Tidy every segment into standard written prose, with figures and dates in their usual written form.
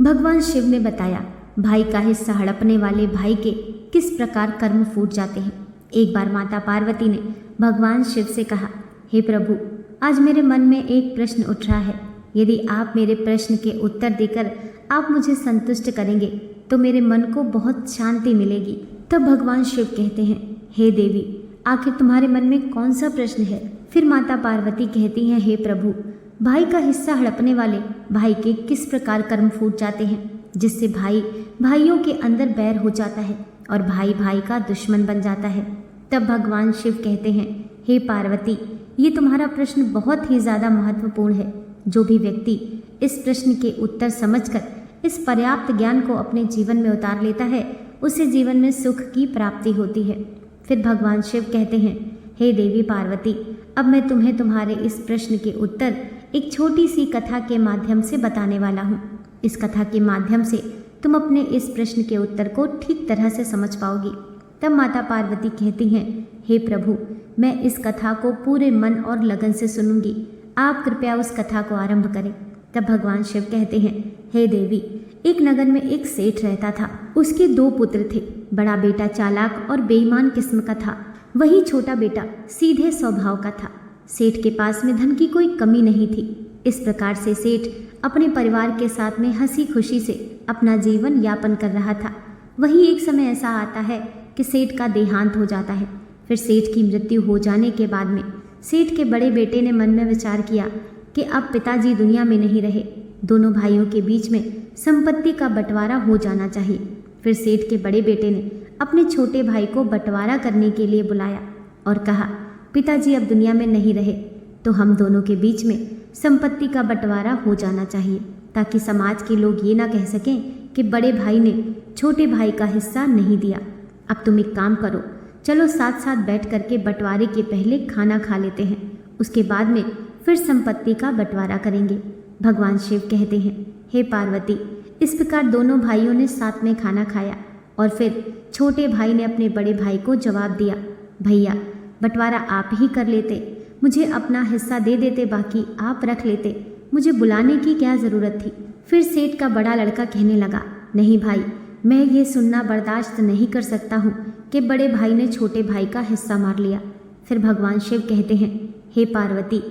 भगवान शिव ने बताया, भाई का हिस्सा हड़पने वाले भाई के किस प्रकार कर्म फूट जाते हैं। एक बार माता पार्वती ने भगवान शिव से कहा, हे प्रभु, आज मेरे मन में एक प्रश्न उठ रहा है। यदि आप मेरे प्रश्न के उत्तर देकर आप मुझे संतुष्ट करेंगे तो मेरे मन को बहुत शांति मिलेगी। तब भगवान शिव कहते हैं, हे देवी, आखिर तुम्हारे मन में कौन सा प्रश्न है। फिर माता पार्वती कहती हैं, हे प्रभु, भाई का हिस्सा हड़पने वाले भाई के किस प्रकार कर्म फूट जाते हैं, जिससे भाई भाइयों के अंदर बैर हो जाता है और भाई भाई का दुश्मन बन जाता है। तब भगवान शिव कहते हैं, हे पार्वती, ये तुम्हारा प्रश्न बहुत ही ज़्यादा महत्वपूर्ण है। जो भी व्यक्ति इस प्रश्न के उत्तर समझकर इस पर्याप्त ज्ञान को अपने जीवन में उतार लेता है, उसे जीवन में सुख की प्राप्ति होती है। फिर भगवान शिव कहते हैं, हे देवी पार्वती, अब मैं तुम्हें तुम्हारे इस प्रश्न के उत्तर एक छोटी सी कथा के माध्यम से बताने वाला हूँ। इस कथा के माध्यम से तुम अपने इस प्रश्न के उत्तर को ठीक तरह से समझ पाओगी। तब माता पार्वती कहती हैं, हे प्रभु, मैं इस कथा को पूरे मन और लगन से सुनूंगी। आप कृपया उस कथा को आरंभ करें। तब भगवान शिव कहते हैं, हे देवी, एक नगर में एक सेठ रहता था। उसके 2 पुत्र थे। बड़ा बेटा चालाक और बेईमान किस्म का था, वही छोटा बेटा सीधे स्वभाव का था। सेठ के पास में धन की कोई कमी नहीं थी। इस प्रकार से सेठ अपने परिवार के साथ में हंसी खुशी से अपना जीवन यापन कर रहा था। वहीं एक समय ऐसा आता है कि सेठ का देहांत हो जाता है। फिर सेठ की मृत्यु हो जाने के बाद में सेठ के बड़े बेटे ने मन में विचार किया कि अब पिताजी दुनिया में नहीं रहे, दोनों भाइयों के बीच में संपत्ति का बंटवारा हो जाना चाहिए। फिर सेठ के बड़े बेटे ने अपने छोटे भाई को बंटवारा करने के लिए बुलाया और कहा, पिताजी अब दुनिया में नहीं रहे तो हम दोनों के बीच में संपत्ति का बंटवारा हो जाना चाहिए, ताकि समाज के लोग ये ना कह सकें कि बड़े भाई ने छोटे भाई का हिस्सा नहीं दिया। अब तुम एक काम करो, चलो साथ साथ बैठ करके बंटवारे के पहले खाना खा लेते हैं, उसके बाद में फिर संपत्ति का बंटवारा करेंगे। भगवान शिव कहते हैं, हे पार्वती, इस प्रकार दोनों भाइयों ने साथ में खाना खाया और फिर छोटे भाई ने अपने बड़े भाई को जवाब दिया, भैया, बंटवारा आप ही कर लेते, मुझे अपना हिस्सा दे देते, बाकी आप रख लेते, मुझे बुलाने की क्या ज़रूरत थी। फिर सेठ का बड़ा लड़का कहने लगा, नहीं भाई, मैं ये सुनना बर्दाश्त नहीं कर सकता हूँ कि बड़े भाई ने छोटे भाई का हिस्सा मार लिया। फिर भगवान शिव कहते हैं, हे पार्वती,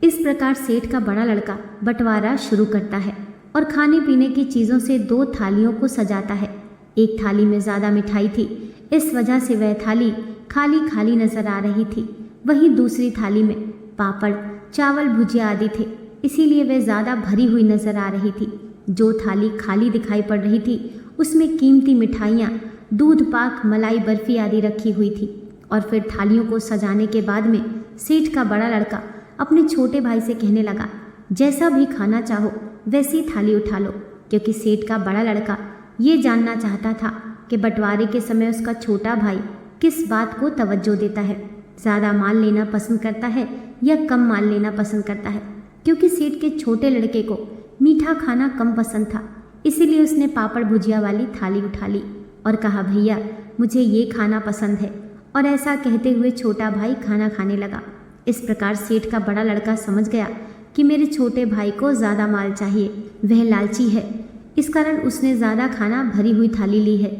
इस प्रकार सेठ का बड़ा लड़का बंटवारा शुरू करता है और खाने पीने की चीज़ों से 2 थालियों को सजाता है। एक थाली में ज़्यादा मिठाई थी, इस वजह से वह थाली खाली खाली नजर आ रही थी। वहीं दूसरी थाली में पापड़, चावल, भुजिया आदि थे, इसीलिए वह ज़्यादा भरी हुई नजर आ रही थी। जो थाली खाली दिखाई पड़ रही थी उसमें कीमती मिठाइयाँ, दूध पाक, मलाई, बर्फी आदि रखी हुई थी। और फिर थालियों को सजाने के बाद में सेठ का बड़ा लड़का अपने छोटे भाई से कहने लगा, जैसा भी खाना चाहो वैसी थाली उठा लो, क्योंकि सेठ का बड़ा लड़का ये जानना चाहता था कि बंटवारे के समय उसका छोटा भाई किस बात को तवज्जो देता है, ज़्यादा माल लेना पसंद करता है या कम माल लेना पसंद करता है। क्योंकि सेठ के छोटे लड़के को मीठा खाना कम पसंद था, इसीलिए उसने पापड़ भुजिया वाली थाली उठा ली और कहा, भैया, मुझे ये खाना पसंद है। और ऐसा कहते हुए छोटा भाई खाना खाने लगा। इस प्रकार सेठ का बड़ा लड़का समझ गया कि मेरे छोटे भाई को ज़्यादा माल चाहिए, वह लालची है, इस कारण उसने ज़्यादा खाना भरी हुई थाली ली है,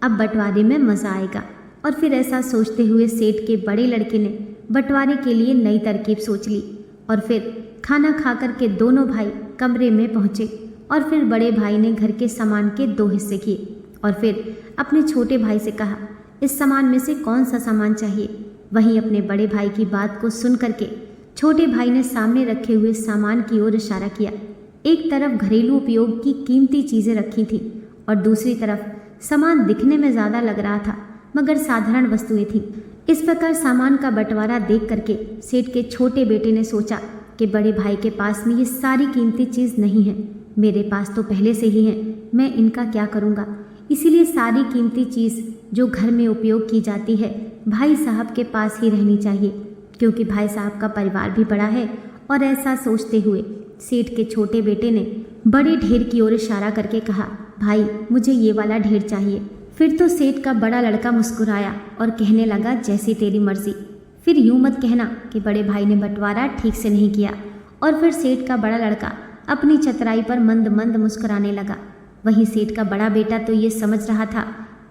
अब बंटवारे में मज़ा आएगा। और फिर ऐसा सोचते हुए सेठ के बड़े लड़के ने बंटवारे के लिए नई तरकीब सोच ली। और फिर खाना खा कर के दोनों भाई कमरे में पहुँचे और फिर बड़े भाई ने घर के सामान के 2 हिस्से किए और फिर अपने छोटे भाई से कहा, इस सामान में से कौन सा सामान चाहिए। वहीं अपने बड़े भाई की बात को सुन करके छोटे भाई ने सामने रखे हुए सामान की ओर इशारा किया। एक तरफ घरेलू उपयोग की कीमती चीज़ें रखी थीं और दूसरी तरफ सामान दिखने में ज़्यादा लग रहा था मगर साधारण वस्तुएं थीं। इस प्रकार सामान का बंटवारा देख करके सेठ के छोटे बेटे ने सोचा कि बड़े भाई के पास में ये सारी कीमती चीज़ नहीं है, मेरे पास तो पहले से ही है, मैं इनका क्या करूँगा। इसीलिए सारी कीमती चीज़ जो घर में उपयोग की जाती है भाई साहब के पास ही रहनी चाहिए, क्योंकि भाई साहब का परिवार भी बड़ा है। और ऐसा सोचते हुए सेठ के छोटे बेटे ने बड़े ढेर की ओर इशारा करके कहा, भाई, मुझे ये वाला ढेर चाहिए। फिर तो सेठ का बड़ा लड़का मुस्कुराया और कहने लगा, जैसी तेरी मर्जी। फिर यूं मत कहना कि बड़े भाई ने बंटवारा ठीक से नहीं किया। और फिर सेठ का बड़ा लड़का अपनी चतराई पर मंद मंद मुस्कुराने लगा। वहीं सेठ का बड़ा बेटा तो ये समझ रहा था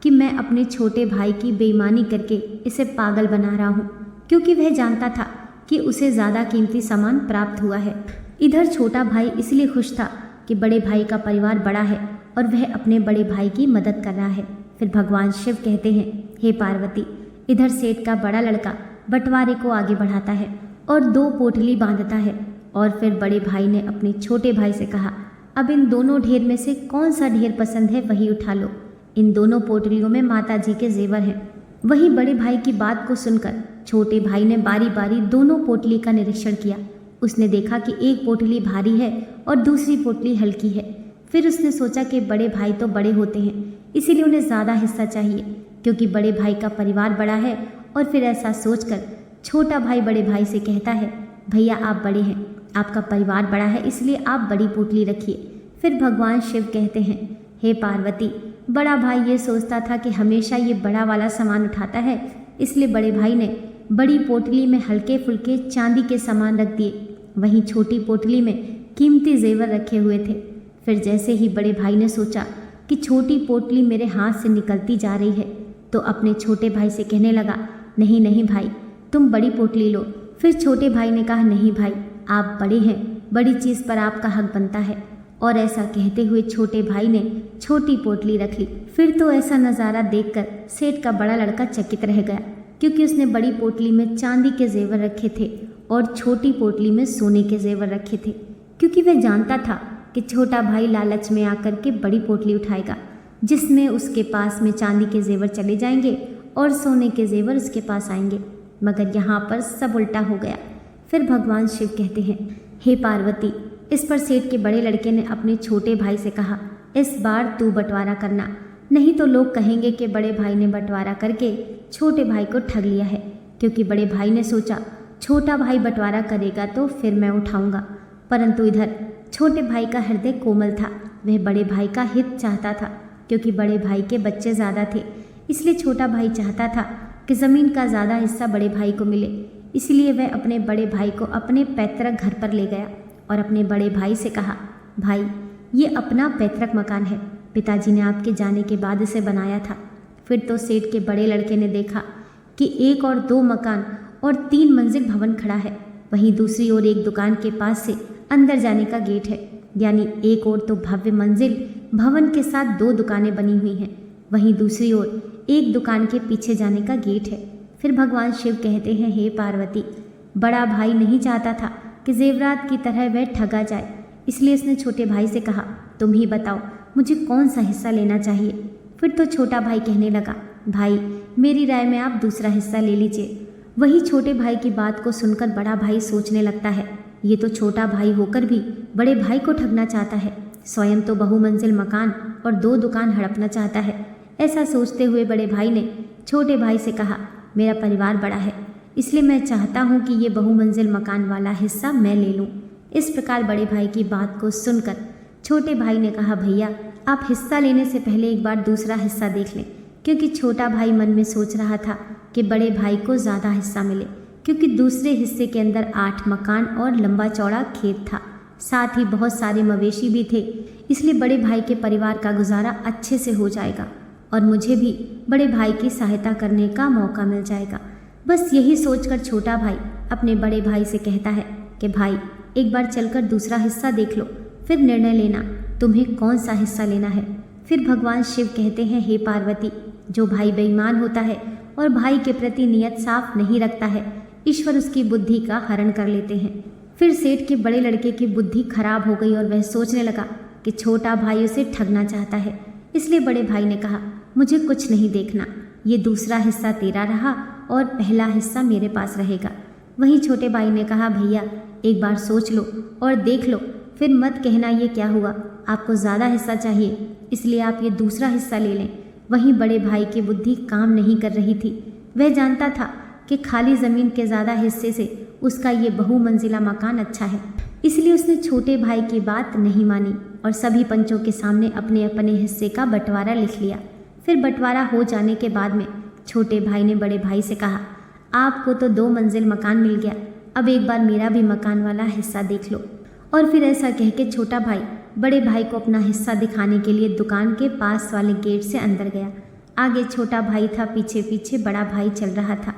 कि मैं अपने छोटे भाई की बेईमानी करके इसे पागल बना रहा हूँ, क्योंकि वह जानता था कि उसे ज़्यादा कीमती सामान प्राप्त हुआ है। इधर छोटा भाई इसलिए खुश था कि बड़े भाई का परिवार बड़ा है और वह अपने बड़े भाई की मदद कर रहा है। फिर भगवान शिव कहते हैं, हे पार्वती, इधर सेठ का बड़ा लड़का बंटवारे को आगे बढ़ाता है और 2 पोटली बांधता है। और फिर बड़े भाई ने अपने छोटे भाई से कहा, अब इन दोनों ढेर में से कौन सा ढेर पसंद है वही उठा लो। इन दोनों पोटलियों में माता जी के जेवर हैं। वहीं बड़े भाई की बात को सुनकर छोटे भाई ने बारी बारी दोनों पोटली का निरीक्षण किया। उसने देखा कि एक पोटली भारी है और दूसरी पोटली हल्की है। फिर उसने सोचा कि बड़े भाई तो बड़े होते हैं, इसीलिए उन्हें ज़्यादा हिस्सा चाहिए, क्योंकि बड़े भाई का परिवार बड़ा है। और फिर ऐसा सोचकर छोटा भाई बड़े भाई से कहता है, भैया आप बड़े हैं, आपका परिवार बड़ा है, इसलिए आप बड़ी पोटली रखिए। फिर भगवान शिव कहते हैं, हे पार्वती, बड़ा भाई ये सोचता था कि हमेशा ये बड़ा वाला सामान उठाता है, इसलिए बड़े भाई ने बड़ी पोटली में हल्के फुल्के चांदी के सामान रख दिए। वहीं छोटी पोटली में कीमती जेवर रखे हुए थे। फिर जैसे ही बड़े भाई ने सोचा कि छोटी पोटली मेरे हाथ से निकलती जा रही है, तो अपने छोटे भाई से कहने लगा, नहीं नहीं भाई, तुम बड़ी पोटली लो। फिर छोटे भाई ने कहा, नहीं भाई, आप बड़े हैं, बड़ी चीज़ पर आपका हक बनता है। और ऐसा कहते हुए छोटे भाई ने छोटी पोटली रख ली। फिर तो ऐसा नज़ारा देखकर सेठ का बड़ा लड़का चकित रह गया, क्योंकि उसने बड़ी पोटली में चांदी के जेवर रखे थे और छोटी पोटली में सोने के जेवर रखे थे, क्योंकि वह जानता था कि छोटा भाई लालच में आकर के बड़ी पोटली उठाएगा, जिसमें उसके पास में चांदी के जेवर चले जाएंगे और सोने के जेवर उसके पास आएंगे। मगर यहाँ पर सब उल्टा हो गया। फिर भगवान शिव कहते हैं, हे पार्वती, इस पर सेठ के बड़े लड़के ने अपने छोटे भाई से कहा, इस बार तू बंटवारा करना, नहीं तो लोग कहेंगे कि बड़े भाई ने बंटवारा करके छोटे भाई को ठग लिया है। क्योंकि बड़े भाई ने सोचा छोटा भाई बंटवारा करेगा तो फिर मैं उठाऊंगा। परंतु इधर छोटे भाई का हृदय कोमल था, वह बड़े भाई का हित चाहता था। क्योंकि बड़े भाई के बच्चे ज़्यादा थे, इसलिए छोटा भाई चाहता था कि ज़मीन का ज़्यादा हिस्सा बड़े भाई को मिले। इसलिए वह अपने बड़े भाई को अपने पैतृक घर पर ले गया और अपने बड़े भाई से कहा, भाई ये अपना पैतृक मकान है, पिताजी ने आपके जाने के बाद इसे बनाया था। फिर तो सेठ के बड़े लड़के ने देखा कि 1 और 2 मकान और 3 मंजिल भवन खड़ा है। वहीं दूसरी ओर एक दुकान के पास से अंदर जाने का गेट है, यानी एक ओर तो भव्य मंजिल भवन के साथ 2 दुकानें बनी हुई हैं, वहीं दूसरी ओर एक दुकान के पीछे जाने का गेट है। फिर भगवान शिव कहते हैं, हे पार्वती, बड़ा भाई नहीं चाहता था कि जेवरात की तरह वह ठगा जाए, इसलिए उसने छोटे भाई से कहा, तुम ही बताओ मुझे कौन सा हिस्सा लेना चाहिए। फिर तो छोटा भाई कहने लगा, भाई मेरी राय में आप दूसरा हिस्सा ले लीजिए। वही छोटे भाई की बात को सुनकर बड़ा भाई सोचने लगता है, ये तो छोटा भाई होकर भी बड़े भाई को ठगना चाहता है, स्वयं तो बहुमंजिल मकान और 2 दुकान हड़पना चाहता है। ऐसा सोचते हुए बड़े भाई ने छोटे भाई से कहा, मेरा परिवार बड़ा है, इसलिए मैं चाहता हूँ कि ये बहुमंजिल मकान वाला हिस्सा मैं ले लूँ। इस प्रकार बड़े भाई की बात को सुनकर छोटे भाई ने कहा, भैया आप हिस्सा लेने से पहले एक बार दूसरा हिस्सा देख लें। क्योंकि छोटा भाई मन में सोच रहा था कि बड़े भाई को ज़्यादा हिस्सा मिले, क्योंकि दूसरे हिस्से के अंदर 8 मकान और लंबा चौड़ा खेत था, साथ ही बहुत सारे मवेशी भी थे। इसलिए बड़े भाई के परिवार का गुजारा अच्छे से हो जाएगा और मुझे भी बड़े भाई की सहायता करने का मौका मिल जाएगा। बस यही सोचकर छोटा भाई अपने बड़े भाई से कहता है कि भाई एक बार चलकर दूसरा हिस्सा देख लो, फिर निर्णय लेना तुम्हें कौन सा हिस्सा लेना है। फिर भगवान शिव कहते हैं, हे पार्वती, जो भाई बेईमान होता है और भाई के प्रति नियत साफ नहीं रखता है, ईश्वर उसकी बुद्धि का हरण कर लेते हैं। फिर सेठ के बड़े लड़के की बुद्धि खराब हो गई और वह सोचने लगा कि छोटा भाई उसे ठगना चाहता है। इसलिए बड़े भाई ने कहा, मुझे कुछ नहीं देखना, ये दूसरा हिस्सा तेरा रहा और पहला हिस्सा मेरे पास रहेगा। वहीं छोटे भाई ने कहा, भैया एक बार सोच लो और देख लो, फिर मत कहना ये क्या हुआ, आपको ज़्यादा हिस्सा चाहिए इसलिए आप ये दूसरा हिस्सा ले लें। वहीं बड़े भाई की बुद्धि काम नहीं कर रही थी। वह जानता था कि खाली ज़मीन के ज़्यादा हिस्से से उसका ये बहुमंजिला मकान अच्छा है, इसलिए उसने छोटे भाई की बात नहीं मानी और सभी पंचों के सामने अपने अपने हिस्से का बंटवारा लिख लिया। फिर बंटवारा हो जाने के बाद में छोटे भाई ने बड़े भाई से कहा, आपको तो 2 मंजिल मकान मिल गया, अब एक बार मेरा भी मकान वाला हिस्सा देख लो। और फिर ऐसा कह के छोटा भाई बड़े भाई को अपना हिस्सा दिखाने के लिए दुकान के पास वाले गेट से अंदर गया। आगे छोटा भाई था, पीछे पीछे बड़ा भाई चल रहा था।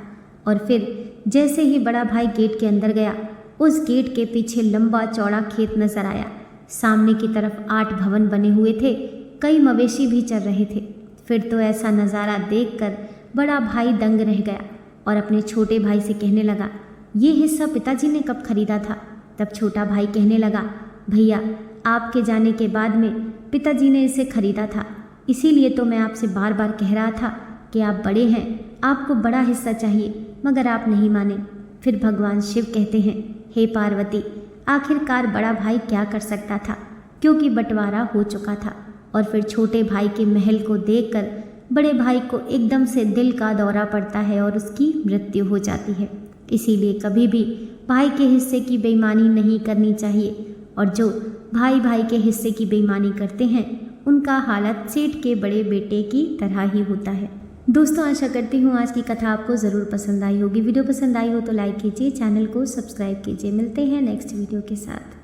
और फिर जैसे ही बड़ा भाई गेट के अंदर गया, उस गेट के पीछे लंबा चौड़ा खेत नजर आया। सामने की तरफ 8 भवन बने हुए थे, कई मवेशी भी चल रहे थे। फिर तो ऐसा नज़ारा देखकर बड़ा भाई दंग रह गया और अपने छोटे भाई से कहने लगा, ये हिस्सा पिताजी ने कब खरीदा था? तब छोटा भाई कहने लगा, भैया आपके जाने के बाद में पिताजी ने इसे खरीदा था, इसीलिए तो मैं आपसे बार बार कह रहा था कि आप बड़े हैं, आपको बड़ा हिस्सा चाहिए, मगर आप नहीं माने। फिर भगवान शिव कहते हैं, हे पार्वती, आखिरकार बड़ा भाई क्या कर सकता था, क्योंकि बंटवारा हो चुका था। और फिर छोटे भाई के महल को देखकर बड़े भाई को एकदम से दिल का दौरा पड़ता है और उसकी मृत्यु हो जाती है। इसीलिए कभी भी भाई के हिस्से की बेईमानी नहीं करनी चाहिए, और जो भाई भाई के हिस्से की बेईमानी करते हैं उनका हालत सेठ के बड़े बेटे की तरह ही होता है। दोस्तों, आशा करती हूँ आज की कथा आपको ज़रूर पसंद आई होगी। वीडियो पसंद आई हो तो लाइक कीजिए, चैनल को सब्सक्राइब कीजिए। मिलते हैं नेक्स्ट वीडियो के साथ।